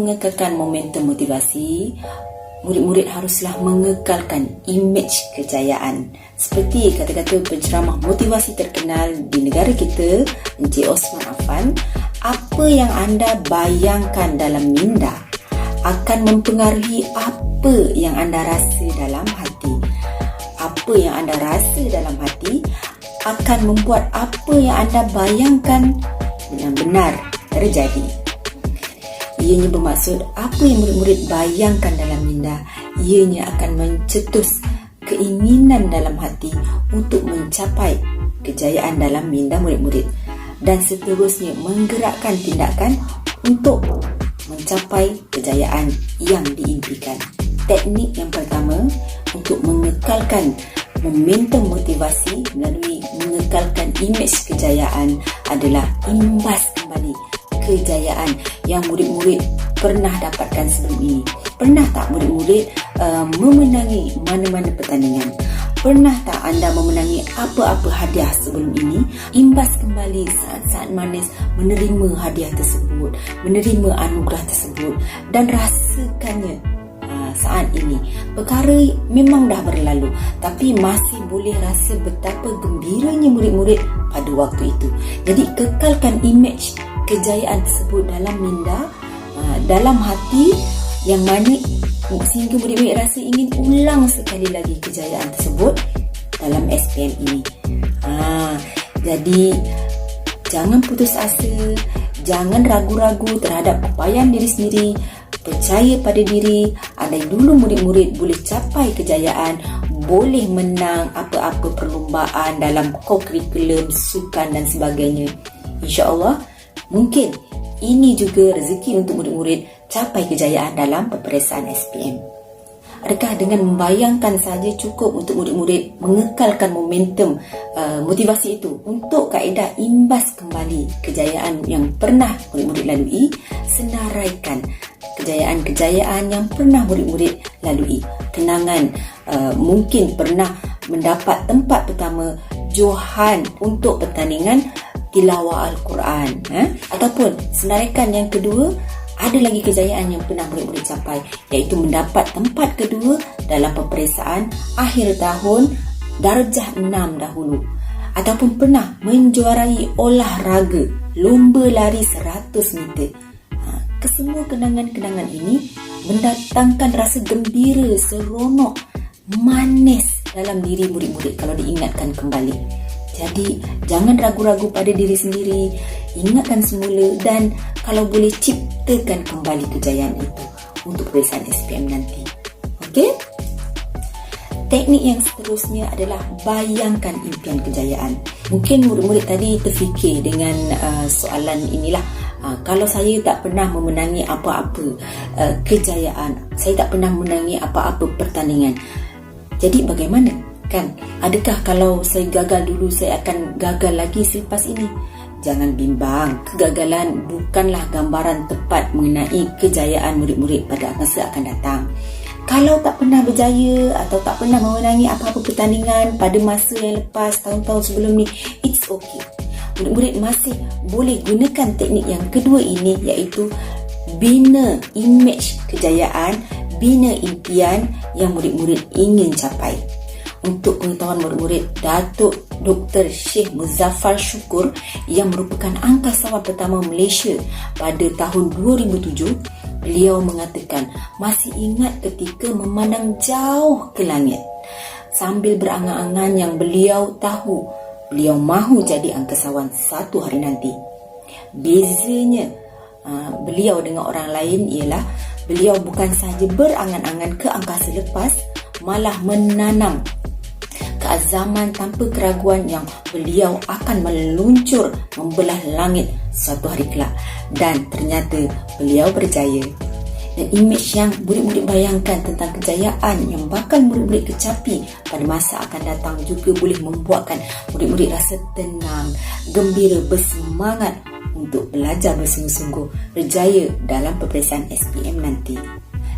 mengekalkan momentum motivasi, murid-murid haruslah mengekalkan imej kejayaan. Seperti kata-kata penceramah motivasi terkenal di negara kita, Encik Osman Affan, apa yang anda bayangkan dalam minda akan mempengaruhi apa yang anda rasa dalam hati. Apa yang anda rasa dalam hati akan membuat apa yang anda bayangkan benar-benar terjadi. Ianya bermaksud apa yang murid-murid bayangkan dalam minda, ianya akan mencetus keinginan dalam hati untuk mencapai kejayaan dalam minda murid-murid, dan seterusnya menggerakkan tindakan untuk mencapai kejayaan yang diimpikan. Teknik yang pertama untuk mengekalkan momentum motivasi melalui mengekalkan imej kejayaan adalah imbas kembali kejayaan yang murid-murid pernah dapatkan sebelum ini. Pernah tak murid-murid memenangi mana-mana pertandingan? Pernah tak anda memenangi apa-apa hadiah sebelum ini? Imbas kembali saat-saat manis menerima hadiah tersebut, menerima anugerah tersebut, dan rasakannya saat ini. Perkara memang dah berlalu, tapi masih boleh rasa betapa gembiranya murid-murid pada waktu itu. Jadi kekalkan imej kejayaan tersebut dalam minda, dalam hati, yang mana sehingga murid-murid rasa ingin ulang sekali lagi kejayaan tersebut dalam SPM ini. Jadi jangan putus asa, jangan ragu-ragu terhadap upayaan diri sendiri. Percaya pada diri. Andai dulu murid-murid boleh capai kejayaan, boleh menang apa-apa perlumbaan dalam co-curriculum, sukan dan sebagainya, insya-Allah mungkin ini juga rezeki untuk murid-murid capai kejayaan dalam peperiksaan SPM. Adakah dengan membayangkan saja cukup untuk murid-murid mengekalkan momentum motivasi itu untuk kaedah imbas kembali kejayaan yang pernah murid-murid lalui? Senaraikan kejayaan-kejayaan yang pernah murid-murid lalui. Kenangan, mungkin pernah mendapat tempat pertama johan untuk pertandingan tilawah Al-Quran, ataupun senaraikan yang kedua, ada lagi kejayaan yang pernah murid-murid capai, iaitu mendapat tempat kedua dalam peperiksaan akhir tahun darjah 6 dahulu, ataupun pernah menjuarai olahraga lomba lari 100 meter. Kesemua kenangan-kenangan ini mendatangkan rasa gembira, seronok, manis dalam diri murid-murid kalau diingatkan kembali. Jadi jangan ragu-ragu pada diri sendiri, ingatkan semula, dan kalau boleh ciptakan kembali kejayaan itu untuk peperiksaan SPM nanti. Okey? Teknik yang seterusnya adalah bayangkan impian kejayaan. Mungkin murid-murid tadi terfikir dengan soalan inilah, kalau saya tak pernah memenangi apa-apa kejayaan, saya tak pernah memenangi apa-apa pertandingan, jadi bagaimana? Kan? Adakah kalau saya gagal dulu, saya akan gagal lagi selepas ini? Jangan bimbang, kegagalan bukanlah gambaran tepat mengenai kejayaan murid-murid pada masa akan datang. Kalau tak pernah berjaya atau tak pernah memenangi apa-apa pertandingan pada masa yang lepas, tahun-tahun sebelum ni, it's okay. Murid-murid masih boleh gunakan teknik yang kedua ini, iaitu bina imej kejayaan, bina impian yang murid-murid ingin capai. Untuk pengetahuan murid-murid, Datuk Dr. Sheikh Muzaffar Syukur yang merupakan angkasawan pertama Malaysia pada tahun 2007, beliau mengatakan masih ingat ketika memandang jauh ke langit sambil berangan-angan yang beliau tahu beliau mahu jadi angkasawan satu hari nanti. Bezanya beliau dengan orang lain ialah beliau bukan sahaja berangan-angan ke angkasa lepas, malah menanam keazaman tanpa keraguan yang beliau akan meluncur membelah langit suatu hari kelak, dan ternyata beliau berjaya. Dan imej yang murid-murid bayangkan tentang kejayaan yang bakal murid-murid kecapi pada masa akan datang juga boleh membuatkan murid-murid rasa tenang, gembira, bersemangat untuk belajar bersungguh-sungguh, berjaya dalam peperiksaan SPM nanti.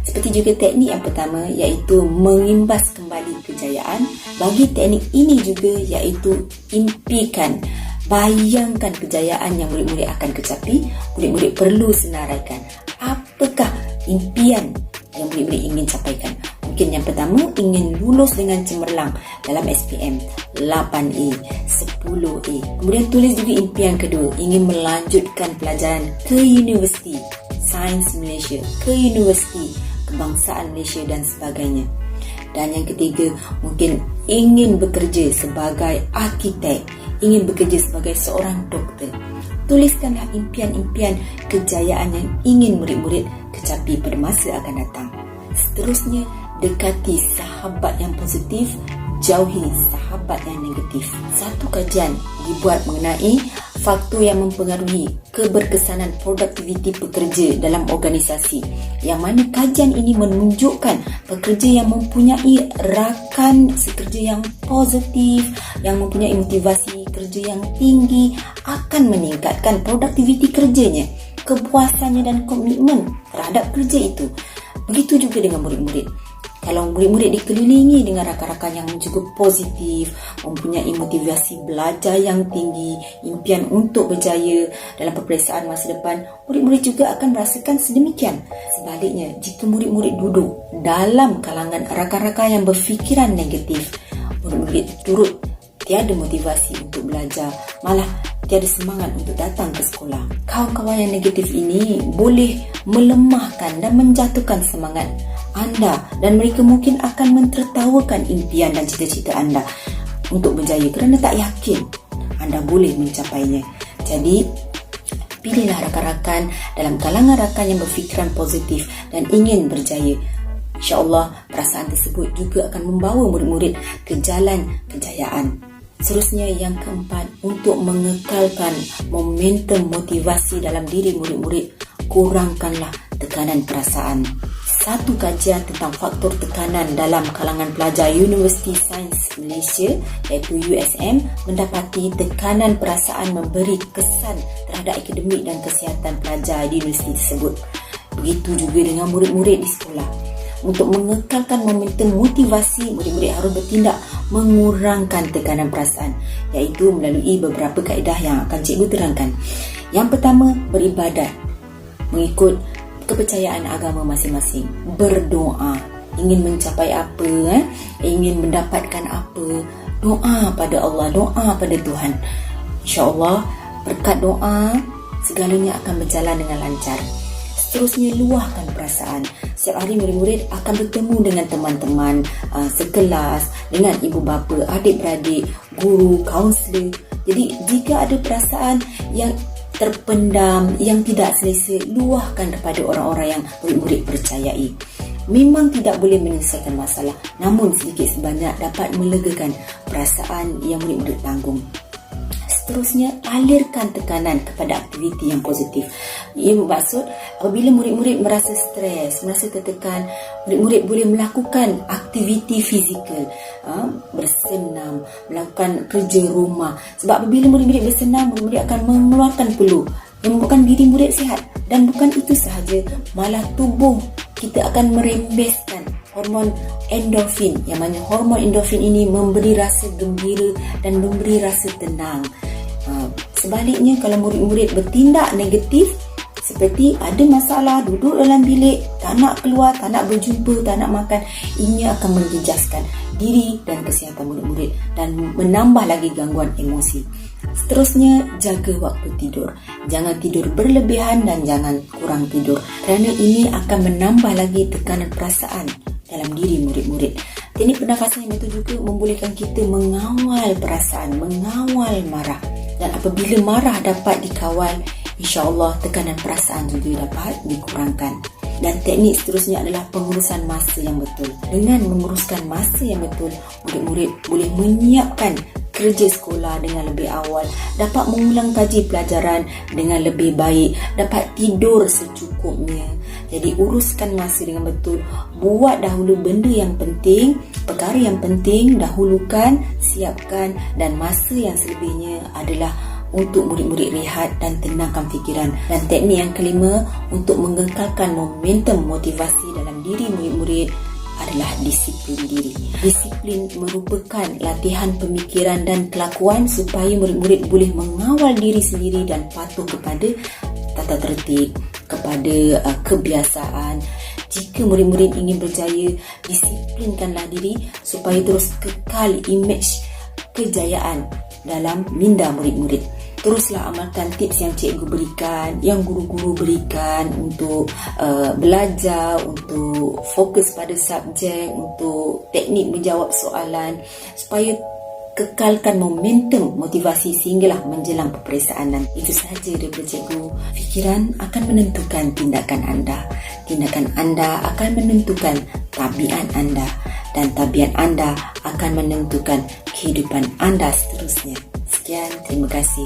Seperti juga teknik yang pertama, iaitu mengimbas kembali kejayaan. Bagi teknik ini juga, iaitu impikan, bayangkan kejayaan yang murid-murid akan kecapi. Murid-murid perlu senaraikan apakah impian yang murid-murid ingin capaikan. Mungkin yang pertama, ingin lulus dengan cemerlang dalam SPM 8A, 10A. Kemudian tulis juga impian kedua, ingin melanjutkan pelajaran ke Universiti Sains Malaysia, ke Universiti Kebangsaan Malaysia dan sebagainya. Dan yang ketiga, mungkin ingin bekerja sebagai arkitek, ingin bekerja sebagai seorang doktor. Tuliskanlah impian-impian kejayaan yang ingin murid-murid kecapi pada masa akan datang. Seterusnya, dekati sahabat yang positif, jauhi sahabat yang negatif. Satu kajian dibuat mengenai faktor yang mempengaruhi keberkesanan produktiviti pekerja dalam organisasi, yang mana kajian ini menunjukkan pekerja yang mempunyai rakan sekerja yang positif, yang mempunyai motivasi kerja yang tinggi akan meningkatkan produktiviti kerjanya, kepuasannya dan komitmen terhadap kerja itu. Begitu juga dengan murid-murid. Kalau murid-murid dikelilingi dengan rakan-rakan yang cukup positif, mempunyai motivasi belajar yang tinggi, impian untuk berjaya dalam peperiksaan masa depan, murid-murid juga akan merasakan sedemikian. Sebaliknya, jika murid-murid duduk dalam kalangan rakan-rakan yang berfikiran negatif, murid-murid turut tiada motivasi untuk belajar, malah tiada semangat untuk datang ke sekolah. Kawan-kawan yang negatif ini boleh melemahkan dan menjatuhkan semangat anda, dan mereka mungkin akan mentertawakan impian dan cita-cita anda untuk berjaya kerana tak yakin anda boleh mencapainya. Jadi, pilihlah rakan-rakan dalam kalangan rakan yang berfikiran positif dan ingin berjaya. InsyaAllah, perasaan tersebut juga akan membawa murid-murid ke jalan kejayaan. Seterusnya, yang keempat, untuk mengekalkan momentum motivasi dalam diri murid-murid, kurangkanlah tekanan perasaan. Satu kajian tentang faktor tekanan dalam kalangan pelajar Universiti Sains Malaysia, iaitu USM, mendapati tekanan perasaan memberi kesan terhadap akademik dan kesihatan pelajar di universiti tersebut. Begitu juga dengan murid-murid di sekolah. Untuk mengekalkan momentum motivasi, murid-murid harus bertindak mengurangkan tekanan perasaan, iaitu melalui beberapa kaedah yang akan cikgu terangkan. Yang pertama, beribadat mengikut kepercayaan agama masing-masing. Berdoa, ingin mencapai apa, ingin mendapatkan apa, doa pada Allah, doa pada Tuhan. InsyaAllah, berkat doa, segalanya akan berjalan dengan lancar. Seterusnya, luahkan perasaan. Setiap hari murid-murid akan bertemu dengan teman-teman sekelas, dengan ibu bapa, adik-beradik, guru, kaunselor. Jadi, jika ada perasaan yang terpendam, yang tidak selesa, luahkan kepada orang-orang yang murid-murid percayai. Memang tidak boleh menyelesaikan masalah, namun sedikit sebanyak dapat melegakan perasaan yang murid-murid tanggung. Seterusnya, alirkan tekanan kepada aktiviti yang positif. Ia bermaksud apabila murid-murid merasa stres, merasa tertekan, murid-murid boleh melakukan aktiviti fizikal, bersenam, melakukan kerja rumah. Sebab apabila murid-murid bersenam, murid-murid akan mengeluarkan peluh yang membuatkan diri murid sihat. Dan bukan itu sahaja, malah tubuh kita akan merembeskan hormon endorfin, yang mana hormon endorfin ini memberi rasa gembira dan memberi rasa tenang. Sebaliknya, kalau murid-murid bertindak negatif, seperti ada masalah, duduk dalam bilik, tak nak keluar, tak nak berjumpa, tak nak makan, ini akan menjejaskan diri dan kesihatan murid-murid dan menambah lagi gangguan emosi. Seterusnya, jaga waktu tidur. Jangan tidur berlebihan dan jangan kurang tidur, kerana ini akan menambah lagi tekanan perasaan dalam diri murid-murid. Teknik pernafasan yang itu juga membolehkan kita mengawal perasaan, mengawal marah. Dan apabila marah dapat dikawal, InsyaAllah tekanan perasaan juga dapat dikurangkan. Dan teknik seterusnya adalah pengurusan masa yang betul. Dengan menguruskan masa yang betul, murid-murid boleh menyiapkan kerja sekolah dengan lebih awal, dapat mengulang kaji pelajaran dengan lebih baik, dapat tidur secukupnya. Jadi uruskan masa dengan betul. Buat dahulu benda yang penting, perkara yang penting dahulukan, siapkan, dan masa yang selebihnya adalah untuk murid-murid rehat dan tenangkan fikiran. Dan teknik yang kelima, untuk mengekalkan momentum motivasi dalam diri murid-murid adalah disiplin diri. Disiplin merupakan latihan pemikiran dan kelakuan supaya murid-murid boleh mengawal diri sendiri dan patuh kepada tata tertib, kepada kebiasaan Jika murid-murid ingin berjaya, disiplinkanlah diri supaya terus kekal imej kejayaan dalam minda murid-murid. Teruslah amalkan tips yang cikgu berikan, yang guru-guru berikan untuk belajar, untuk fokus pada subjek, untuk teknik menjawab soalan, supaya kekalkan momentum motivasi sehinggalah menjelang peperiksaan nanti. Itu sahaja daripada cikgu. Fikiran akan menentukan tindakan anda. Tindakan anda akan menentukan tabiat anda. Dan tabiat anda akan menentukan kehidupan anda seterusnya. Sekian, terima kasih.